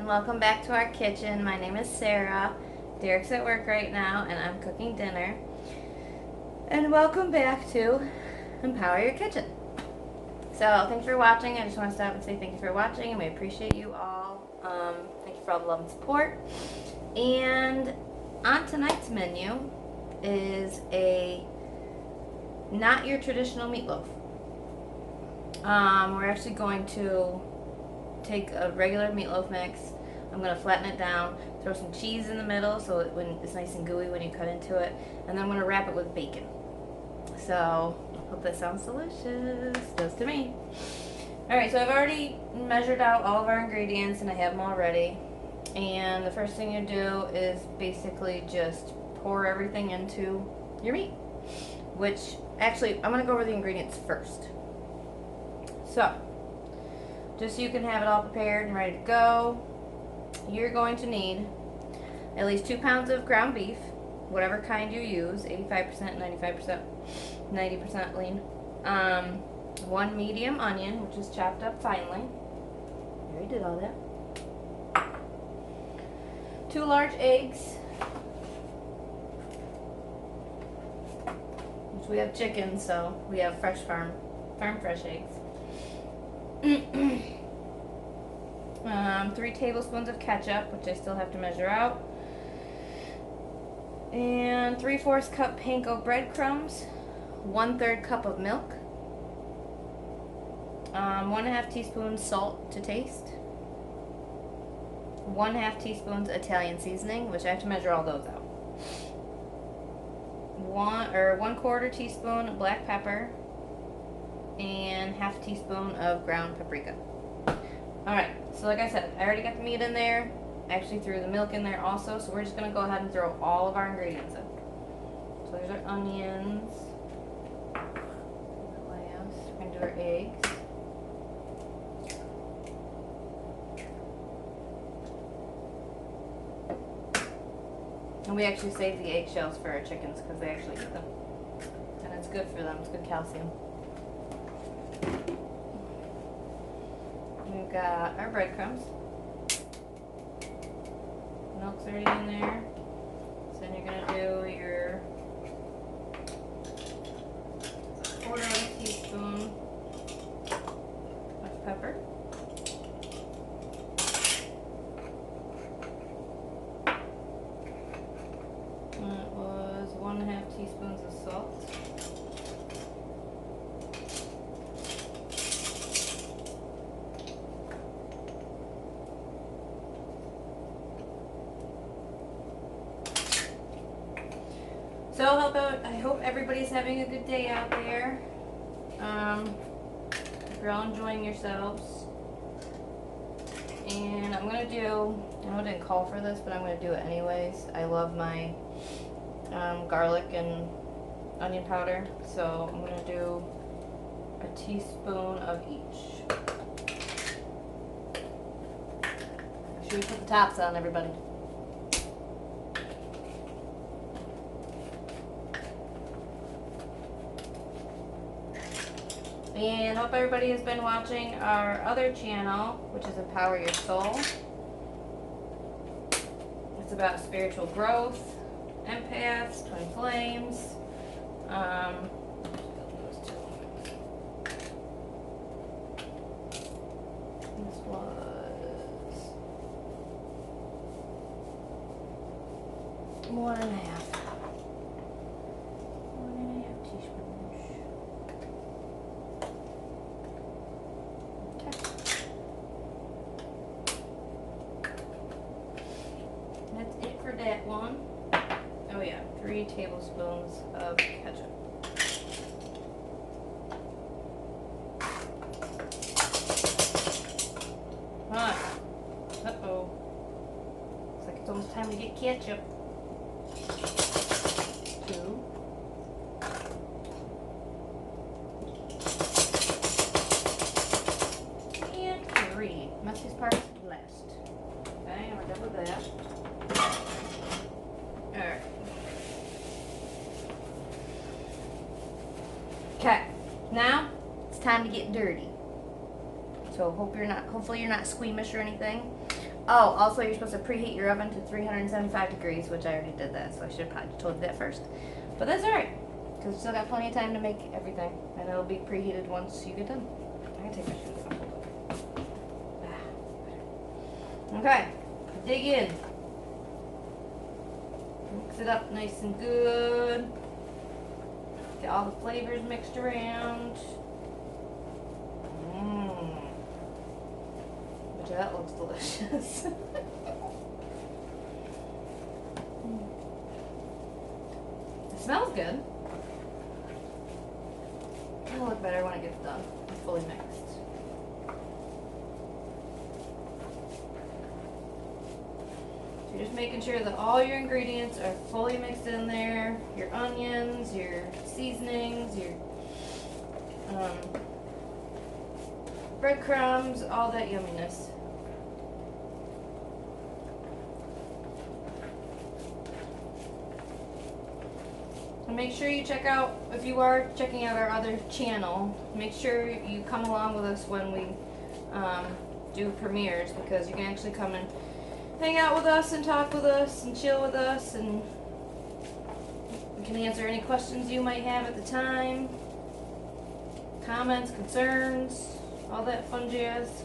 welcome back to our kitchen. My name is Sarah. Derek's at work right now and I'm cooking dinner. And welcome back to Empower Your Kitchen. So thanks for watching. I just want to stop and say thank you for watching and we appreciate you all. Thank you for all the love and support. And on tonight's menu is a not your traditional meatloaf. We're actually going to take a regular meatloaf mix. I'm going to flatten it down, throw some cheese in the middle so it's nice and gooey when you cut into it, and then I'm going to wrap it with bacon. So, hope that sounds delicious. Does to me. Alright, so I've already measured out all of our ingredients and I have them all ready. And the first thing you do is basically just pour everything into your meat. Which, actually, I'm going to go over the ingredients first. So, just so you can have it all prepared and ready to go, you're going to need at least 2 pounds of ground beef, whatever kind you use, 85%, 95%, 90% lean. 1 medium onion, which is chopped up finely. I already did all that. 2 large eggs, which we have chicken, so we have farm fresh eggs. 3 tablespoons of ketchup, which I still have to measure out, and 3/4 cup Panko breadcrumbs, 1/3 cup of milk, 1/2 teaspoons salt to taste, 1/2 teaspoons Italian seasoning, which I have to measure all those out, 1/4 teaspoon black pepper, and 1/2 teaspoon of ground paprika. Alright, so like I said, I already got the meat in there. I actually threw the milk in there also, so we're just going to go ahead and throw all of our ingredients in. So there's our onions. We're going to do our eggs. And we actually save the eggshells for our chickens because they actually eat them. And it's good for them, it's good calcium. We've got our breadcrumbs. Milk's already in there. So then you're going to do your 1/4 teaspoon of pepper. And it was 1/2 teaspoons of salt. So I hope everybody's having a good day out there. If you're all enjoying yourselves. And I'm going to do, I know I didn't call for this, but I'm going to do it anyways. I love my garlic and onion powder. So I'm going to do a teaspoon of each. Make sure you put the tops on, everybody. And I hope everybody has been watching our other channel, which is Empower Your Soul. It's about spiritual growth, empaths, twin flames. This was 1.5. 1.5 teaspoons. For that one, oh yeah, 3 tablespoons of ketchup. Uh-oh. Looks like it's almost time to get ketchup. 2. And 3. Messiest part is last. Okay, we're done with that. Alright. Okay, now it's time to get dirty. So hopefully you're not squeamish or anything. Oh, also you're supposed to preheat your oven to 375 degrees, which I already did that, so I should have probably told you that first. But that's alright, because we still got plenty of time to make everything, and it'll be preheated once you get done. I can take my shoes off. Okay, dig in. Mix it up nice and good. Get all the flavors mixed around. Which that looks delicious. It smells good. It'll look better when it gets done. It's fully mixed. So you're just making sure that all your ingredients are fully mixed in there. Your onions, your seasonings, your breadcrumbs, all that yumminess. And make sure you check out, if you are checking out our other channel, make sure you come along with us when we do premieres, because you can actually come and hang out with us and talk with us and chill with us, and we can answer any questions you might have at the time, comments, concerns, all that fun jazz.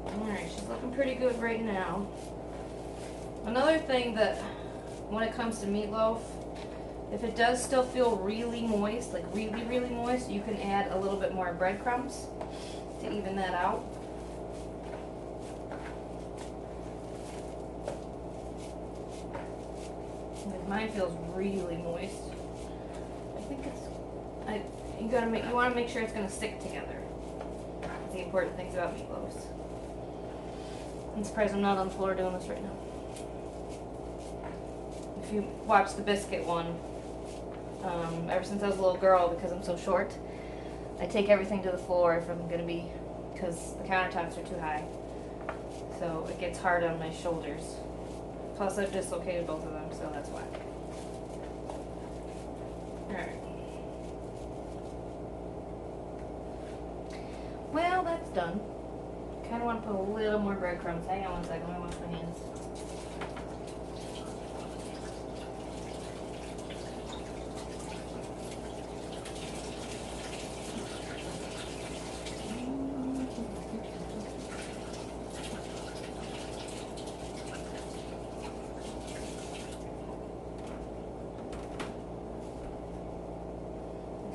Alright, she's looking pretty good right now. Another thing that, when it comes to meatloaf, if it does still feel really moist, like really, really moist, you can add a little bit more breadcrumbs to even that out. Mine feels really moist. I think you want to make sure it's going to stick together. That's the important things about meatloaves. I'm surprised I'm not on the floor doing this right now. If you watch the biscuit one, ever since I was a little girl, because I'm so short, I take everything to the floor if I'm going to be, because the countertops are too high. So it gets hard on my shoulders. Plus I've dislocated both of them, so that's why. Alright. Well, that's done. Kind of want to put a little more breadcrumbs. Hang on one second, let me wash my hands.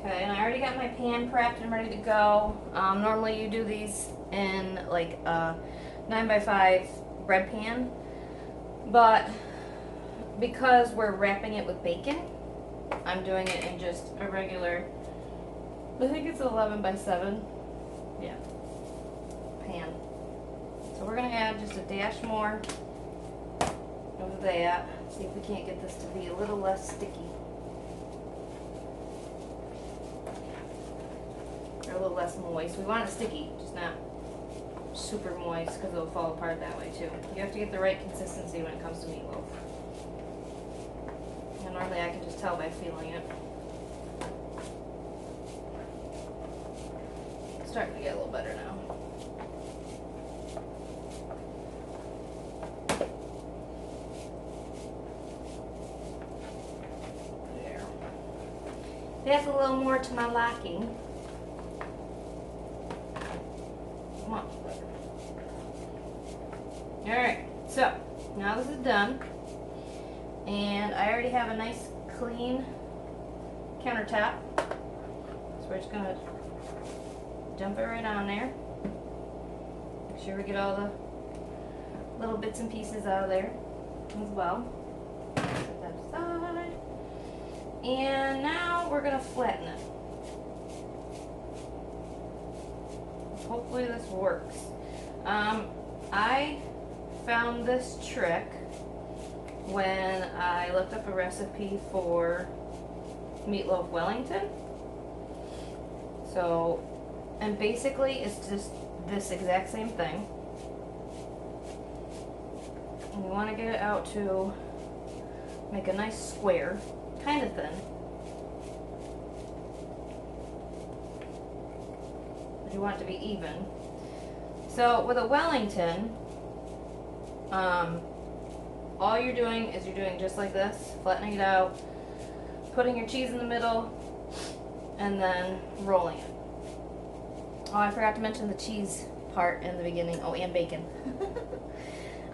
Okay, and I already got my pan prepped and ready to go. Normally you do these in like a 9x5 bread pan, but because we're wrapping it with bacon, I'm doing it in just a regular, I think it's 11x7, yeah, pan. So we're going to add just a dash more of that, see if we can't get this to be a little less sticky. A little less moist. We want it sticky, just not super moist, because it'll fall apart that way too. You have to get the right consistency when it comes to meatloaf. And normally I can just tell by feeling it. It's starting to get a little better now. There. That's a little more to my liking. Alright, so now this is done, and I already have a nice clean countertop, so we're just going to dump it right on there. Make sure we get all the little bits and pieces out of there as well. Set that aside. And now we're going to flatten it. Hopefully this works. I found this trick when I looked up a recipe for Meatloaf Wellington. So, and basically it's just this exact same thing. And you want to get it out to make a nice square, kind of thin. You want it to be even. So with a Wellington, all you're doing is you're doing just like this, flattening it out, putting your cheese in the middle, and then rolling it. Oh, I forgot to mention the cheese part in the beginning. Oh, and bacon.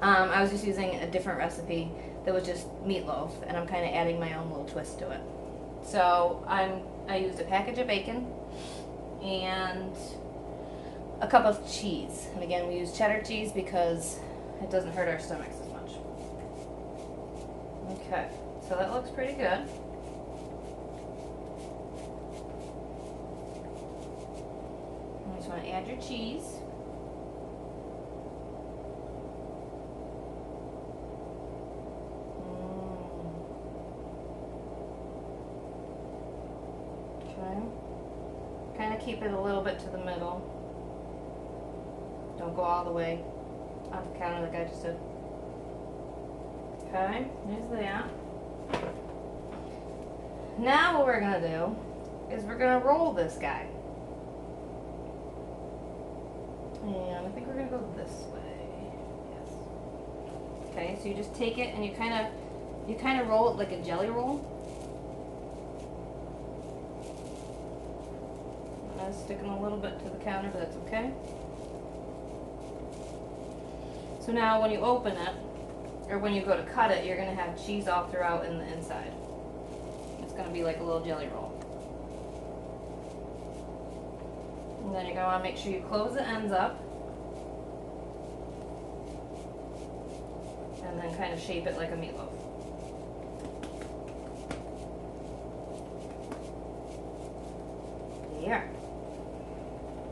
I was just using a different recipe that was just meatloaf, and I'm kind of adding my own little twist to it. So I used a package of bacon and a cup of cheese. And again, we use cheddar cheese because it doesn't hurt our stomachs as much. Okay, so that looks pretty good. You just want to add your cheese. Okay. Kind of keep it a little bit to the middle. Don't go all the way off the counter like I just did. Okay, there's that. Now what we're going to do is we're going to roll this guy. And I think we're going to go this way. Yes. Okay, so you just take it and you kind of roll it like a jelly roll. I'm sticking a little bit to the counter, but that's okay. So now when you open it, or when you go to cut it, you're going to have cheese all throughout in the inside. It's going to be like a little jelly roll. And then you're going to want to make sure you close the ends up. And then kind of shape it like a meatloaf. There.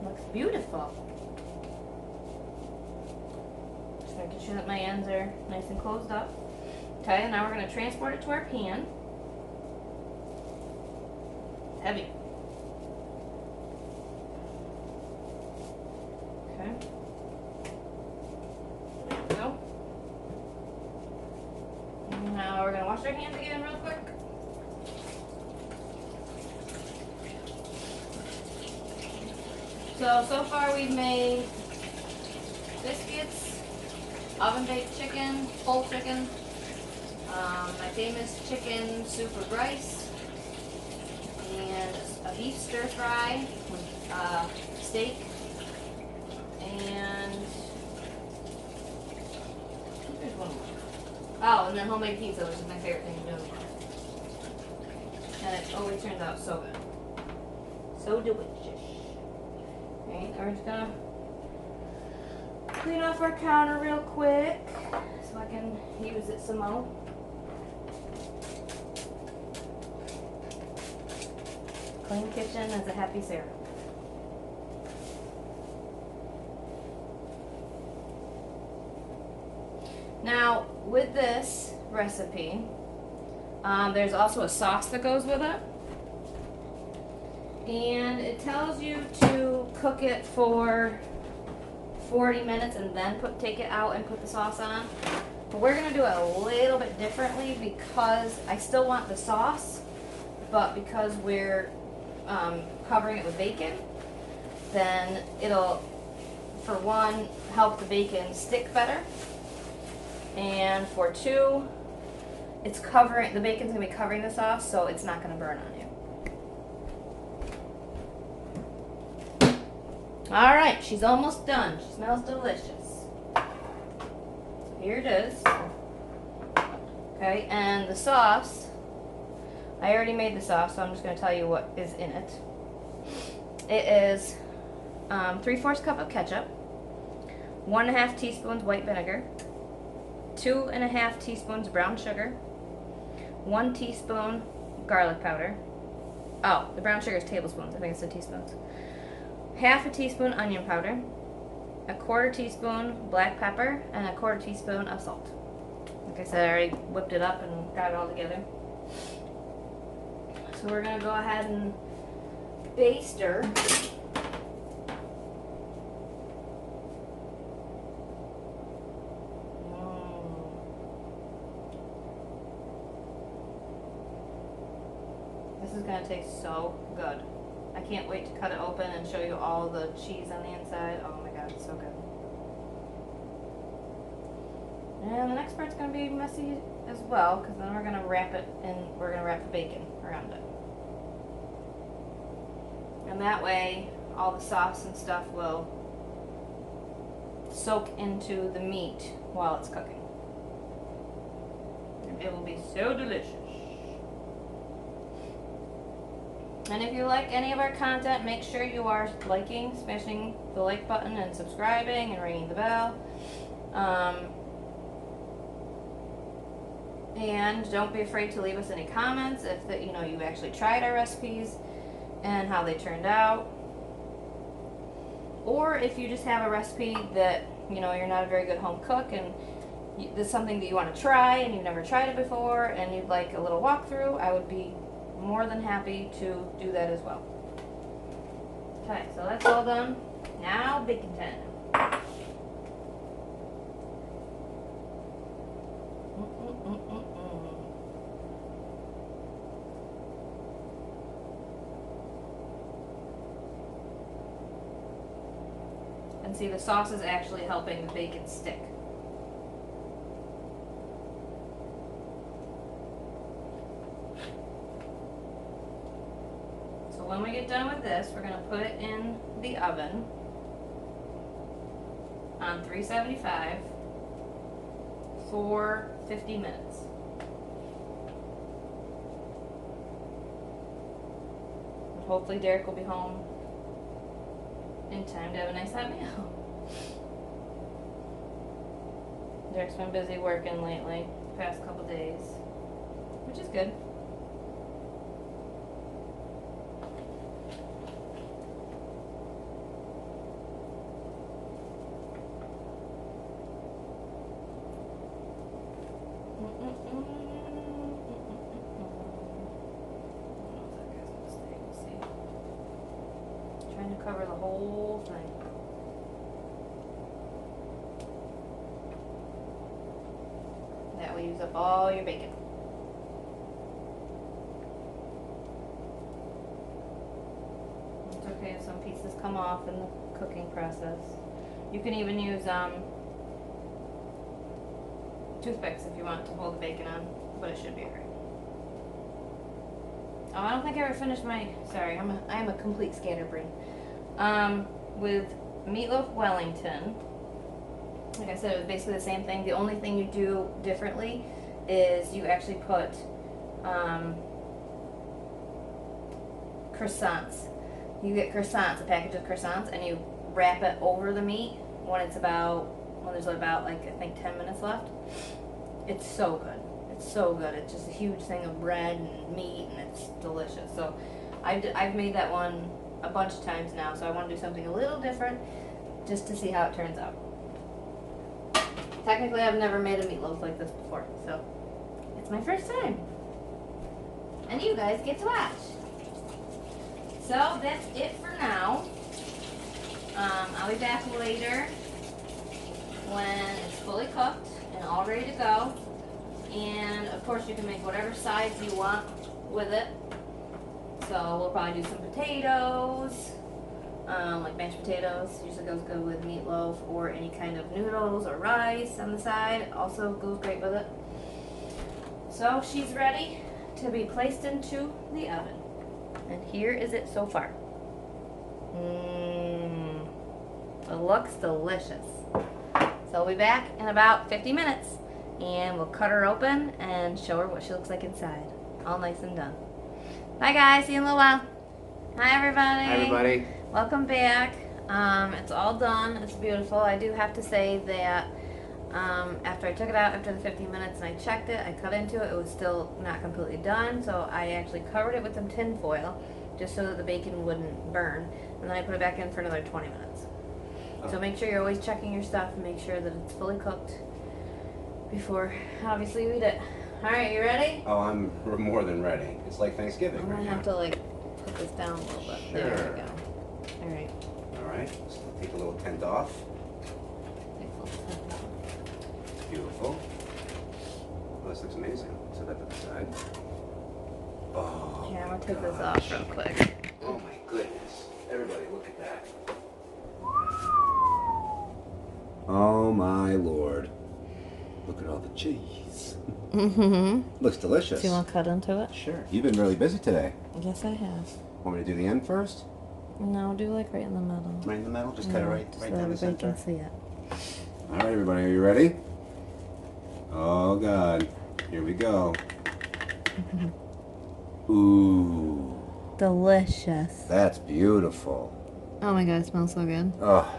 Looks beautiful. Just making sure that my ends are nice and closed up. Okay, and now we're going to transport it to our pan. It's heavy. Okay. There we go. And now we're going to wash our hands again real quick. So far we've made biscuits, oven-baked chicken, whole chicken, my famous chicken soup with rice, and a beef stir-fry with steak, and there's one more. Oh, and then homemade pizza, which is my favorite thing to do. And it always turns out so good. So delicious. Alright, we're just gonna clean off our counter real quick so I can use it some more. Clean kitchen is a happy Sarah. Now, with this recipe, there's also a sauce that goes with it. And it tells you to cook it for 40 minutes and then take it out and put the sauce on. But we're going to do it a little bit differently because I still want the sauce, but because we're covering it with bacon, then it'll, for one, help the bacon stick better. And for two, the bacon's going to be covering the sauce, so it's not going to burn on you. Alright, she's almost done. She smells delicious. Here it is. Okay, and the sauce, I already made the sauce, so I'm just going to tell you what is in it. It is 3/4 cup of ketchup, 1.5 teaspoons white vinegar, 2.5 teaspoons brown sugar, 1 teaspoon garlic powder. Oh, the brown sugar is tablespoons. I think it's the teaspoons. 1/2 teaspoon onion powder, 1/4 teaspoon black pepper, and 1/4 teaspoon of salt. Like I said, I already whipped it up and got it all together. So we're going to go ahead and baste her. This is going to taste so good. I can't wait to cut it open and show you all the cheese on the inside. Oh my god, it's so good. And the next part's going to be messy as well, because then we're going to wrap it and we're going to wrap the bacon around it. And that way, all the sauce and stuff will soak into the meat while it's cooking. It will be so delicious. And if you like any of our content, make sure you are liking, smashing the like button, and subscribing, and ringing the bell. And don't be afraid to leave us any comments if you actually tried our recipes and how they turned out. Or if you just have a recipe that you're not a very good home cook and this is something that you want to try and you've never tried it before and you'd like a little walkthrough, I would be more than happy to do that as well. Okay, so that's all done. Now bacon time. And see, the sauce is actually helping the bacon stick. So when we get done with this, we're going to put it in the oven on 375 for 50 minutes. And hopefully Derek will be home in time to have a nice hot meal. Derek's been busy working lately, the past couple days, which is good. Trying to cover the whole thing. That will use up all your bacon. It's okay if some pieces come off in the cooking process. You can even use toothpicks if you want to hold the bacon on, but it should be alright. Oh, I don't think I ever finished my. Sorry, I am a complete scatterbrain. With Meatloaf Wellington, like I said, it was basically the same thing. The only thing you do differently is you actually put croissants. You get croissants, a package of croissants, and you wrap it over the meat when there's about like I think 10 minutes left. It's so good. It's so good. It's just a huge thing of bread and meat, and it's delicious. So I've made that one a bunch of times now, so I want to do something a little different just to see how it turns out. Technically, I've never made a meatloaf like this before, so it's my first time. And you guys get to watch. So that's it for now. I'll be back later when it's fully cooked and all ready to go. And of course you can make whatever sides you want with it. So we'll probably do some potatoes, like mashed potatoes. Usually goes good with meatloaf, or any kind of noodles or rice on the side. Also goes great with it. So she's ready to be placed into the oven. And here is it so far. It looks delicious. So we'll be back in about 50 minutes. And we'll cut her open and show her what she looks like inside. All nice and done. Bye guys, see you in a little while. Hi everybody. Hi everybody. Welcome back. It's all done. It's beautiful. I do have to say that after I took it out after the 15 minutes and I checked it, I cut into it, it was still not completely done. So I actually covered it with some tin foil just so that the bacon wouldn't burn. And then I put it back in for another 20 minutes. So make sure you're always checking your stuff and make sure that it's fully cooked before obviously you eat it. Alright, you ready? Oh, I'm more than ready. It's like Thanksgiving. I'm gonna have to put this down a little bit. Sure. There we go. Alright. Alright, so take a little tent off. Beautiful. Oh, this looks amazing. Set that to the side. Oh. Yeah, I'm gonna take this off real quick. Oh my goodness. Everybody, look at that. Oh my lord. Look at all the cheese. Mm-hmm. Looks delicious. Do you want to cut into it? Sure. You've been really busy today. Yes, I have. Want me to do the end first? No, do like right in the middle. Right in the middle? Just cut it right Just down so the everybody center? can see it. All right, everybody, are you ready? Oh, God. Here we go. Ooh. Delicious. That's beautiful. Oh my god, it smells so good. Oh,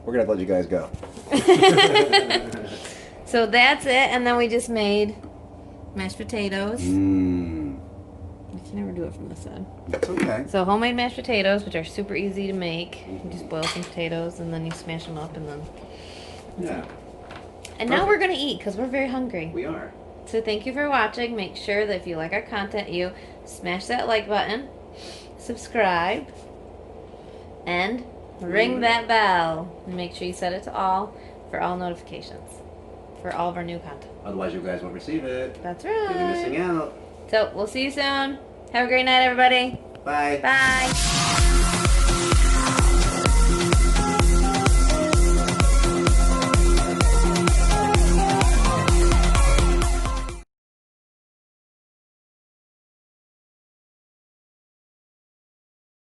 we're going to have to let you guys go. So that's it, and then we just made mashed potatoes. Mmm. I can never do it from this side. That's okay. So homemade mashed potatoes, which are super easy to make. You just boil some potatoes, and then you smash them up, and then... Yeah. And now we're going to eat, because we're very hungry. We are. So thank you for watching. Make sure that if you like our content, you smash that like button, subscribe, and ring that bell. And make sure you set it to all for all notifications for all of our new content. Otherwise, you guys won't receive it. That's You'll be right. missing out. So we'll see you soon. Have a great night, everybody. Bye. Bye.